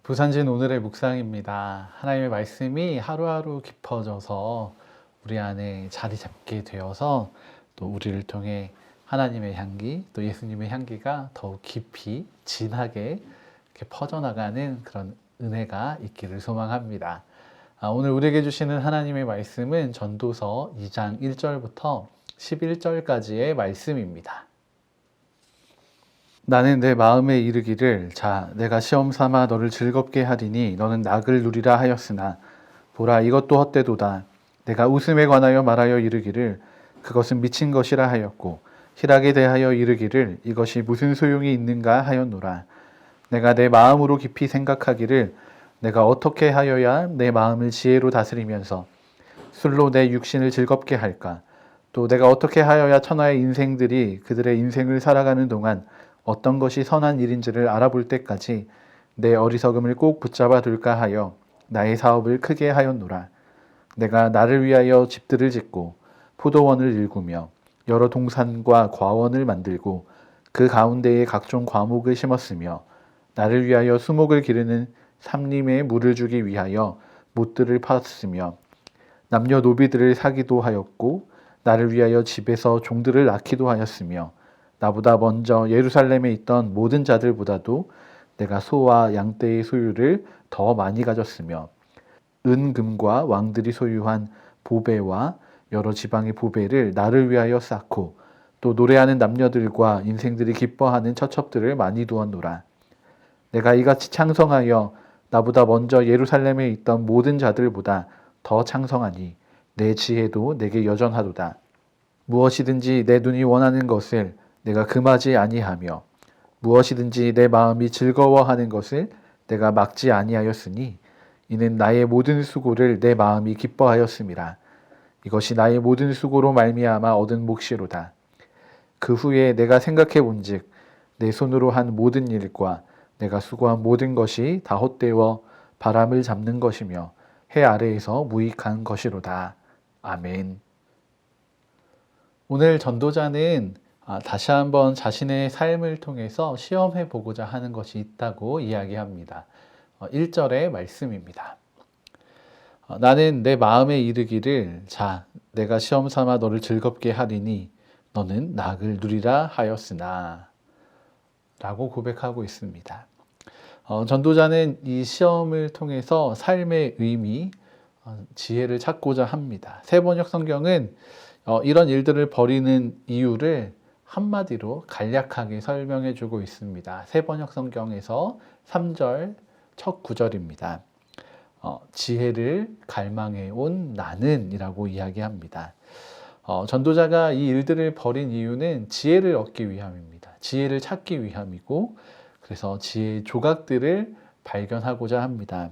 부산진 오늘의 묵상입니다. 하나님의 말씀이 하루하루 깊어져서 우리 안에 자리 잡게 되어서 또 우리를 통해 하나님의 향기, 또 예수님의 향기가 더욱 깊이 진하게 이렇게 퍼져나가는 그런 은혜가 있기를 소망합니다. 오늘 우리에게 주시는 하나님의 말씀은 전도서 2장 1절부터 11절까지의 말씀입니다. 나는 내 마음에 이르기를 자 내가 시험 삼아 너를 즐겁게 하리니 너는 낙을 누리라 하였으나 보라 이것도 헛되도다. 내가 웃음에 관하여 말하여 이르기를 그것은 미친 것이라 하였고 희락에 대하여 이르기를 이것이 무슨 소용이 있는가 하였노라. 내가 내 마음으로 깊이 생각하기를 내가 어떻게 하여야 내 마음을 지혜로 다스리면서 술로 내 육신을 즐겁게 할까. 또 내가 어떻게 하여야 천하의 인생들이 그들의 인생을 살아가는 동안 어떤 것이 선한 일인지를 알아볼 때까지 내 어리석음을 꼭 붙잡아 둘까 하여 나의 사업을 크게 하였노라. 내가 나를 위하여 집들을 짓고 포도원을 일구며 여러 동산과 과원을 만들고 그 가운데에 각종 과목을 심었으며 나를 위하여 수목을 기르는 삼림에 물을 주기 위하여 못들을 팠으며 남녀노비들을 사기도 하였고 나를 위하여 집에서 종들을 낳기도 하였으며 나보다 먼저 예루살렘에 있던 모든 자들보다도 내가 소와 양떼의 소유를 더 많이 가졌으며 은금과 왕들이 소유한 보배와 여러 지방의 보배를 나를 위하여 쌓고 또 노래하는 남녀들과 인생들이 기뻐하는 처첩들을 많이 두었노라. 내가 이같이 창성하여 나보다 먼저 예루살렘에 있던 모든 자들보다 더 창성하니 내 지혜도 내게 여전하도다. 무엇이든지 내 눈이 원하는 것을 내가 금하지 아니하며 무엇이든지 내 마음이 즐거워하는 것을 내가 막지 아니하였으니 이는 나의 모든 수고를 내 마음이 기뻐하였음이라. 이것이 나의 모든 수고로 말미암아 얻은 몫이로다. 그 후에 내가 생각해 본즉 내 손으로 한 모든 일과 내가 수고한 모든 것이 다 헛되어 바람을 잡는 것이며 해 아래에서 무익한 것이로다. 아멘. 오늘 전도자는 다시 한번 자신의 삶을 통해서 시험해 보고자 하는 것이 있다고 이야기합니다. 1절의 말씀입니다. 나는 내 마음에 이르기를 자 내가 시험 삼아 너를 즐겁게 하리니 너는 낙을 누리라 하였으나 라고 고백하고 있습니다. 전도자는 이 시험을 통해서 삶의 의미, 지혜를 찾고자 합니다. 세번역 성경은 이런 일들을 벌이는 이유를 한마디로 간략하게 설명해 주고 있습니다. 세번역 성경에서 3절 첫 구절입니다. 지혜를 갈망해 온 나는 이라고 이야기합니다. 전도자가 이 일들을 벌인 이유는 지혜를 얻기 위함입니다. 지혜를 찾기 위함이고 그래서 지혜의 조각들을 발견하고자 합니다.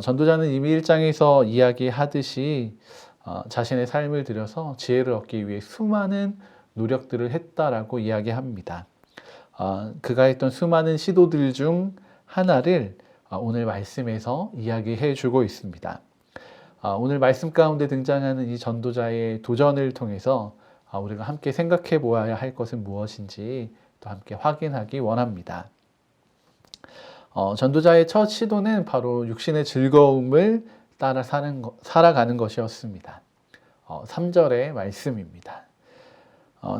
전도자는 이미 1장에서 이야기하듯이 자신의 삶을 들여서 지혜를 얻기 위해 수많은 노력들을 했다라고 이야기합니다. 그가 했던 수많은 시도들 중 하나를 오늘 말씀에서 이야기해 주고 있습니다. 오늘 말씀 가운데 등장하는 이 전도자의 도전을 통해서 우리가 함께 생각해 보아야 할 것은 무엇인지 또 함께 확인하기 원합니다. 전도자의 첫 시도는 바로 육신의 즐거움을 따라 살아가는 것이었습니다. 3절의 말씀입니다.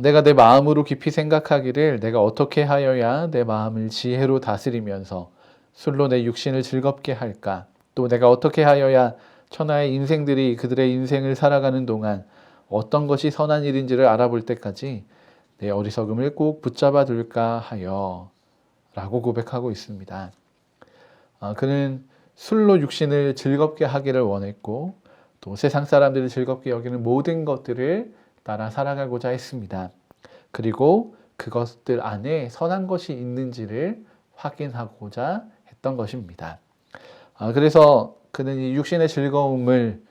내가 내 마음으로 깊이 생각하기를 내가 어떻게 하여야 내 마음을 지혜로 다스리면서 술로 내 육신을 즐겁게 할까? 또 내가 어떻게 하여야 천하의 인생들이 그들의 인생을 살아가는 동안 어떤 것이 선한 일인지를 알아볼 때까지 내 어리석음을 꼭 붙잡아 둘까 하여 라고 고백하고 있습니다. 그는 술로 육신을 즐겁게 하기를 원했고 또 세상 사람들을 즐겁게 여기는 모든 것들을 따라 살아가고자 했습니다. 그리고 그것들 안에 선한 것이 있는지를 확인하고자 했던 것입니다. 그래서 그는 이 육신의 즐거움을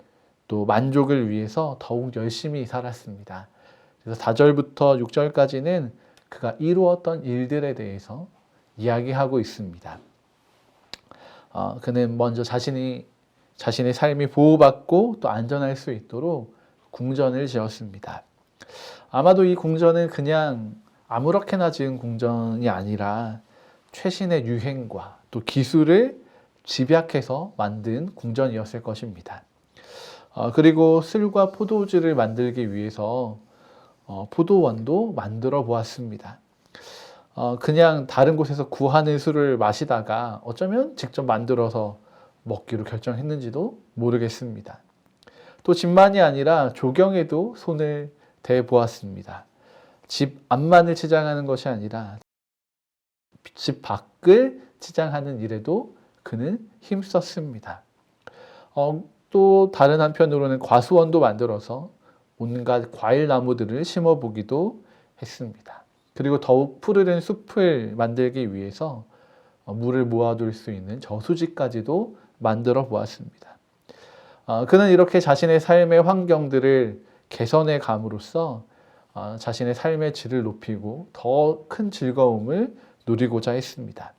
또 만족을 위해서 더욱 열심히 살았습니다. 그래서 4절부터 6절까지는 그가 이루었던 일들에 대해서 이야기하고 있습니다. 그는 먼저 자신의 삶이 보호받고 또 안전할 수 있도록 궁전을 지었습니다. 아마도 이 궁전은 그냥 아무렇게나 지은 궁전이 아니라 최신의 유행과 또 기술을 집약해서 만든 궁전이었을 것입니다. 그리고 술과 포도주를 만들기 위해서 포도원도 만들어 보았습니다. 그냥 다른 곳에서 구하는 술을 마시다가 어쩌면 직접 만들어서 먹기로 결정했는지도 모르겠습니다. 또 집만이 아니라 조경에도 손을 대 보았습니다. 집 앞만을 치장하는 것이 아니라 집 밖을 치장하는 일에도 그는 힘썼습니다. 또 다른 한편으로는 과수원도 만들어서 온갖 과일 나무들을 심어보기도 했습니다. 그리고 더욱 푸르른 숲을 만들기 위해서 물을 모아둘 수 있는 저수지까지도 만들어 보았습니다. 그는 이렇게 자신의 삶의 환경들을 개선해 감으로써 자신의 삶의 질을 높이고 더 큰 즐거움을 누리고자 했습니다.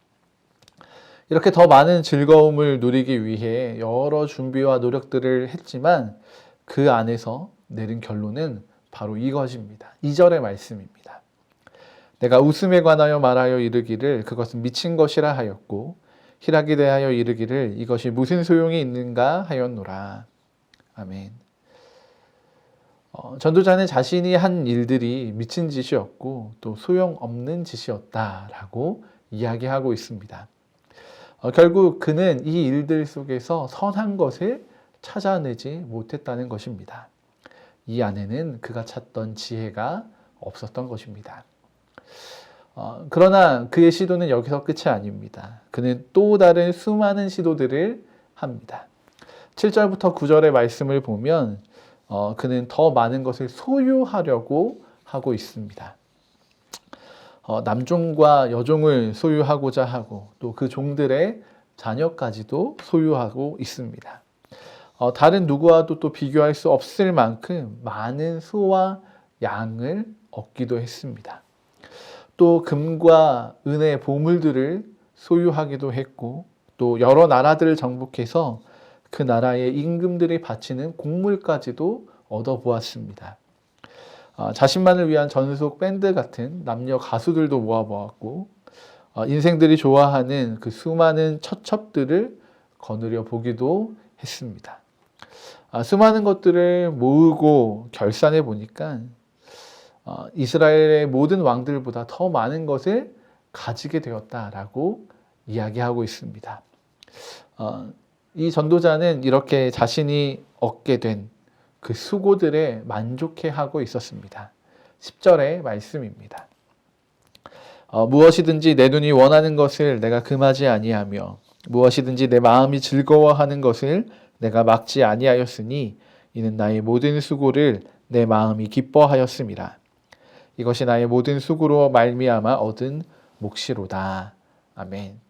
이렇게 더 많은 즐거움을 누리기 위해 여러 준비와 노력들을 했지만 그 안에서 내린 결론은 바로 이것입니다. 2절의 말씀입니다. 내가 웃음에 관하여 말하여 이르기를 그것은 미친 것이라 하였고 희락에 대하여 이르기를 이것이 무슨 소용이 있는가 하였노라. 아멘. 전도자는 자신이 한 일들이 미친 짓이었고 또 소용없는 짓이었다라고 이야기하고 있습니다. 결국 그는 이 일들 속에서 선한 것을 찾아내지 못했다는 것입니다. 이 안에는 그가 찾던 지혜가 없었던 것입니다. 그러나 그의 시도는 여기서 끝이 아닙니다. 그는 또 다른 수많은 시도들을 합니다. 7절부터 9절의 말씀을 보면 그는 더 많은 것을 소유하려고 하고 있습니다. 남종과 여종을 소유하고자 하고 또 그 종들의 자녀까지도 소유하고 있습니다. 다른 누구와도 또 비교할 수 없을 만큼 많은 소와 양을 얻기도 했습니다. 또 금과 은의 보물들을 소유하기도 했고 또 여러 나라들을 정복해서 그 나라의 임금들이 바치는 곡물까지도 얻어보았습니다. 자신만을 위한 전속 밴드 같은 남녀 가수들도 모아보았고 인생들이 좋아하는 그 수많은 처첩들을 거느려 보기도 했습니다. 수많은 것들을 모으고 결산해 보니까 이스라엘의 모든 왕들보다 더 많은 것을 가지게 되었다라고 이야기하고 있습니다. 이 전도자는 이렇게 자신이 얻게 된 그 수고들에 만족해하고 있었습니다. 10절의 말씀입니다. 무엇이든지 내 눈이 원하는 것을 내가 금하지 아니하며 무엇이든지 내 마음이 즐거워하는 것을 내가 막지 아니하였으니 이는 나의 모든 수고를 내 마음이 기뻐하였음이라. 이것이 나의 모든 수고로 말미암아 얻은 몫이로다. 아멘.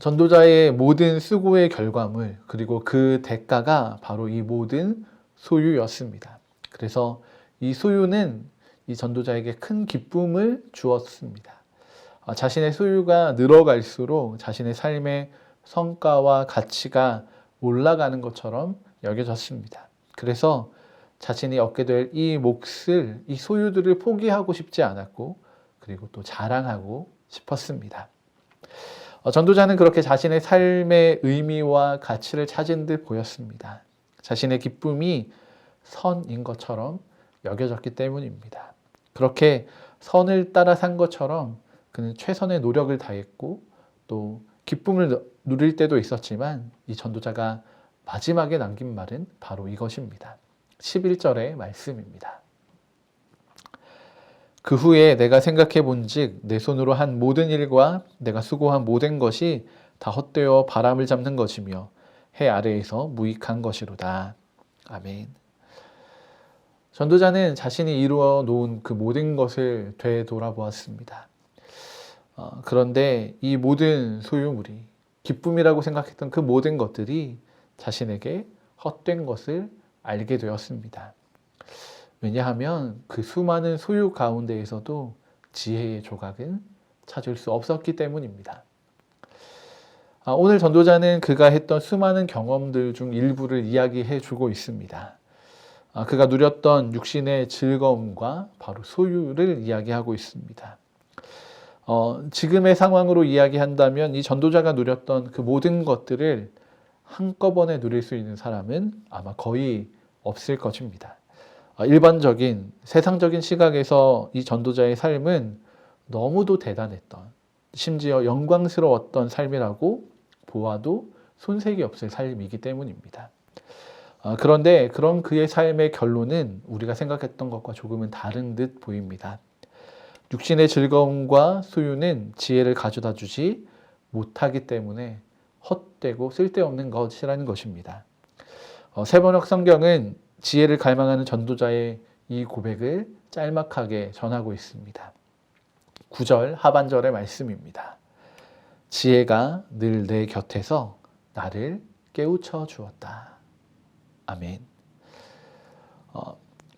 전도자의 모든 수고의 결과물 그리고 그 대가가 바로 이 모든 소유였습니다. 그래서 이 소유는 이 전도자에게 큰 기쁨을 주었습니다. 자신의 소유가 늘어갈수록 자신의 삶의 성과와 가치가 올라가는 것처럼 여겨졌습니다. 그래서 자신이 얻게 될 이 몫을, 이 소유들을 포기하고 싶지 않았고 그리고 또 자랑하고 싶었습니다. 전도자는 그렇게 자신의 삶의 의미와 가치를 찾은 듯 보였습니다. 자신의 기쁨이 선인 것처럼 여겨졌기 때문입니다. 그렇게 선을 따라 산 것처럼 그는 최선의 노력을 다했고 또 기쁨을 누릴 때도 있었지만 이 전도자가 마지막에 남긴 말은 바로 이것입니다. 11절의 말씀입니다. 그 후에 내가 생각해 본즉 내 손으로 한 모든 일과 내가 수고한 모든 것이 다 헛되어 바람을 잡는 것이며 해 아래에서 무익한 것이로다. 아멘. 전도자는 자신이 이루어 놓은 그 모든 것을 되돌아보았습니다. 그런데 이 모든 소유물이 기쁨이라고 생각했던 그 모든 것들이 자신에게 헛된 것을 알게 되었습니다. 왜냐하면 그 수많은 소유 가운데에서도 지혜의 조각은 찾을 수 없었기 때문입니다. 오늘 전도자는 그가 했던 수많은 경험들 중 일부를 이야기해 주고 있습니다. 그가 누렸던 육신의 즐거움과 바로 소유를 이야기하고 있습니다. 지금의 상황으로 이야기한다면 이 전도자가 누렸던 그 모든 것들을 한꺼번에 누릴 수 있는 사람은 아마 거의 없을 것입니다. 일반적인 세상적인 시각에서 이 전도자의 삶은 너무도 대단했던, 심지어 영광스러웠던 삶이라고 보아도 손색이 없을 삶이기 때문입니다. 그런데 그런 그의 삶의 결론은 우리가 생각했던 것과 조금은 다른 듯 보입니다. 육신의 즐거움과 소유는 지혜를 가져다 주지 못하기 때문에 헛되고 쓸데없는 것이라는 것입니다. 세번역 성경은 지혜를 갈망하는 전도자의 이 고백을 짤막하게 전하고 있습니다. 9절 하반절의 말씀입니다. 지혜가 늘 내 곁에서 나를 깨우쳐 주었다. 아멘.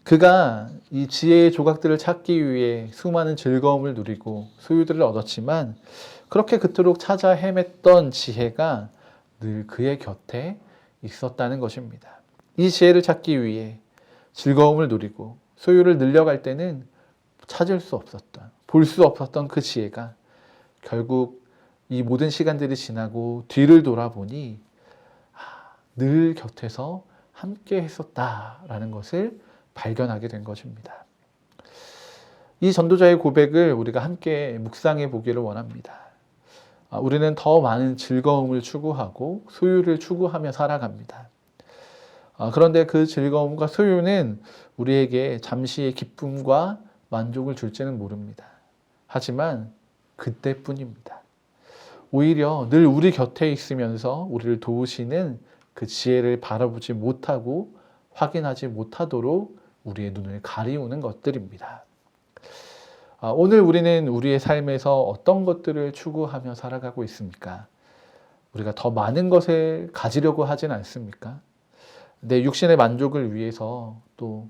그가 이 지혜의 조각들을 찾기 위해 수많은 즐거움을 누리고 소유들을 얻었지만 그렇게 그토록 찾아 헤맸던 지혜가 늘 그의 곁에 있었다는 것입니다. 이 지혜를 찾기 위해 즐거움을 누리고 소유를 늘려갈 때는 찾을 수 없었던, 볼 수 없었던 그 지혜가 결국 이 모든 시간들이 지나고 뒤를 돌아보니 늘 곁에서 함께 했었다라는 것을 발견하게 된 것입니다. 이 전도자의 고백을 우리가 함께 묵상해 보기를 원합니다. 우리는 더 많은 즐거움을 추구하고 소유를 추구하며 살아갑니다. 그런데 그 즐거움과 소유는 우리에게 잠시의 기쁨과 만족을 줄지는 모릅니다. 하지만 그때뿐입니다. 오히려 늘 우리 곁에 있으면서 우리를 도우시는 그 지혜를 바라보지 못하고 확인하지 못하도록 우리의 눈을 가리우는 것들입니다. 오늘 우리는 우리의 삶에서 어떤 것들을 추구하며 살아가고 있습니까? 우리가 더 많은 것을 가지려고 하진 않습니까? 내 육신의 만족을 위해서 또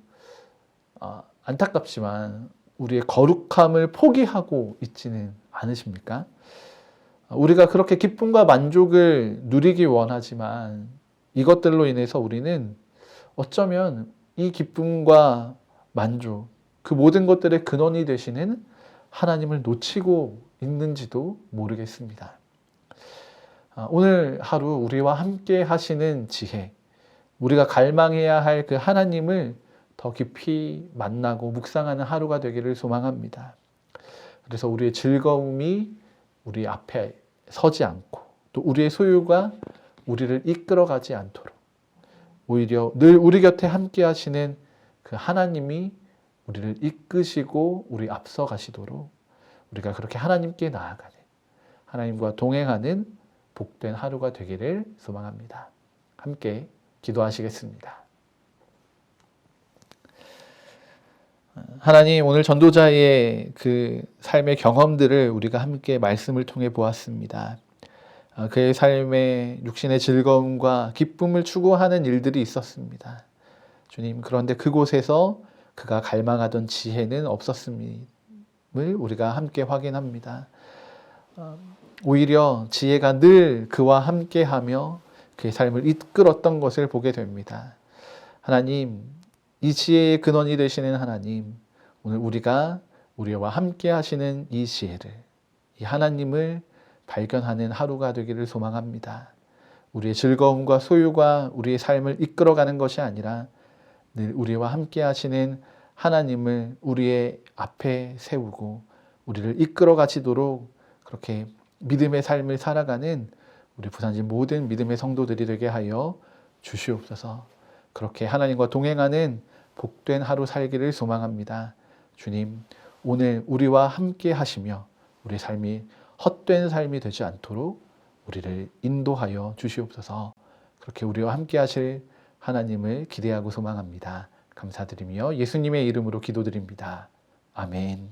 안타깝지만 우리의 거룩함을 포기하고 있지는 않으십니까? 우리가 그렇게 기쁨과 만족을 누리기 원하지만 이것들로 인해서 우리는 어쩌면 이 기쁨과 만족, 그 모든 것들의 근원이 되시는 하나님을 놓치고 있는지도 모르겠습니다. 오늘 하루 우리와 함께 하시는 지혜, 우리가 갈망해야 할 그 하나님을 더 깊이 만나고 묵상하는 하루가 되기를 소망합니다. 그래서 우리의 즐거움이 우리 앞에 서지 않고 또 우리의 소유가 우리를 이끌어가지 않도록 오히려 늘 우리 곁에 함께 하시는 그 하나님이 우리를 이끄시고 우리 앞서 가시도록 우리가 그렇게 하나님께 나아가는, 하나님과 동행하는 복된 하루가 되기를 소망합니다. 함께 기도하시겠습니다. 하나님, 오늘 전도자의 그 삶의 경험들을 우리가 함께 말씀을 통해 보았습니다. 그의 삶에 육신의 즐거움과 기쁨을 추구하는 일들이 있었습니다. 주님, 그런데 그곳에서 그가 갈망하던 지혜는 없었음을 우리가 함께 확인합니다. 오히려 지혜가 늘 그와 함께하며 그의 삶을 이끌었던 것을 보게 됩니다. 하나님, 이 지혜의 근원이 되시는 하나님, 오늘 우리와 함께 하시는 이 지혜를, 이 하나님을 발견하는 하루가 되기를 소망합니다. 우리의 즐거움과 소유가 우리의 삶을 이끌어가는 것이 아니라 늘 우리와 함께 하시는 하나님을 우리의 앞에 세우고 우리를 이끌어 가시도록 그렇게 믿음의 삶을 살아가는 우리 부산진 모든 믿음의 성도들이 되게 하여 주시옵소서. 그렇게 하나님과 동행하는 복된 하루 살기를 소망합니다. 주님, 오늘 우리와 함께 하시며 우리의 삶이 헛된 삶이 되지 않도록 우리를 인도하여 주시옵소서. 그렇게 우리와 함께 하실 하나님을 기대하고 소망합니다. 감사드리며 예수님의 이름으로 기도드립니다. 아멘.